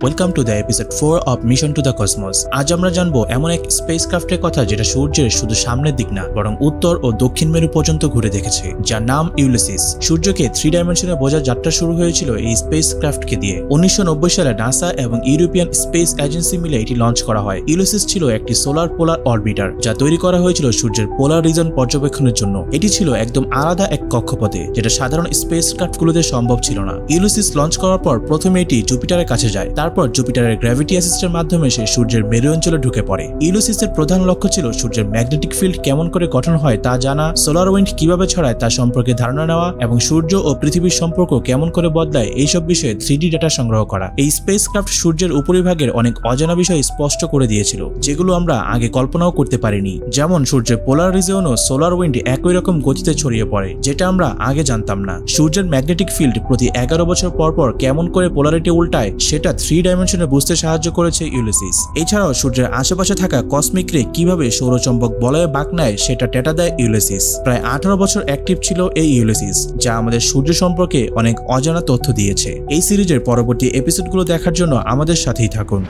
Welcome to the episode 4 of mission to the cosmos. আজ আমরা জানবো এমন এক স্পেস ক্রাফটের কথা যেটা সূর্যের শুধু সামনের দিক না বরং উত্তর ও দক্ষিণ মেরু পর্যন্ত ঘুরে দেখেছে, যার নাম ইউলিসিস। সূর্যকে 3 ডাইমেনশনে বোঝার যাত্রা শুরু হয়েছিল এই স্পেস ক্রাফটকে দিয়ে। 1990 সালে নাসা এবং ইউরোপিয়ান স্পেস এজেন্সি মিলে এটি লঞ্চ করা হয়। ইউলিসিস ছিল একটি সোলার পোলার অরবিটার যা তৈরি করা হয়েছিল সূর্যের পোলার রিজন পর্যবেক্ষণের জন্য। এটি ছিল একদম আলাদা এক কক্ষপথে, যেটা সাধারণ স্পেস ক্রাফটগুলোতে সম্ভব ছিল না। ইউলিসিস লঞ্চ করার পর প্রথমে এটি জুপিটারের কাছে যায়, তারপর জুপিটারের গ্র্যাভিটি অ্যাসিস্টের মাধ্যমে সে সূর্যের মেরু অঞ্চলে ঢুকে পড়ে। ইউলিসিসের প্রধান লক্ষ্য ছিল সূর্যের ম্যাগনেটিক ফিল্ড কেমন করে গঠন হয় তা জানা, সোলার উইন্ড কিভাবে ছড়ায় তা সম্পর্কে ধারণা নেওয়া এবং সূর্য ও পৃথিবীর সম্পর্ক কেমন করে বদলায় এইসব বিষয়ে 3D ডেটা সংগ্রহ করা। এই স্পেস ক্রাফট সূর্যের উপরিভাগের অনেক অজানা বিষয় স্পষ্ট করে দিয়েছিল, যেগুলো আমরা আগে কল্পনাও করতে পারিনি। যেমন সূর্যের পোলার রিজিয়ন ও সোলার উইন্ড একই রকম গতিতে ছড়িয়ে পড়ে, যেটা আমরা আগে জানতাম না। সূর্যের ম্যাগনেটিক ফিল্ড প্রতি 11 বছর পর পর কেমন করে পোলারিটি উল্টায় সেটা 3 ডাইমেনশনে বুঝতে সাহায্য করেছে ইউলিসিস। এছাড়াও সূর্যের আশেপাশে থাকা কসমিক রে কিভাবে সৌরচম্বক বলয়ে বাঁক নেয় সেটা ডেটা দেয় ইউলিসিস। প্রায় 18 বছর অ্যাক্টিভ ছিল এই ইউলিসিস, যা আমাদের সূর্য সম্পর্কে অনেক অজানা তথ্য দিয়েছে। এই সিরিজের পরবর্তী এপিসোডগুলো দেখার জন্য আমাদের সাথেই থাকুন।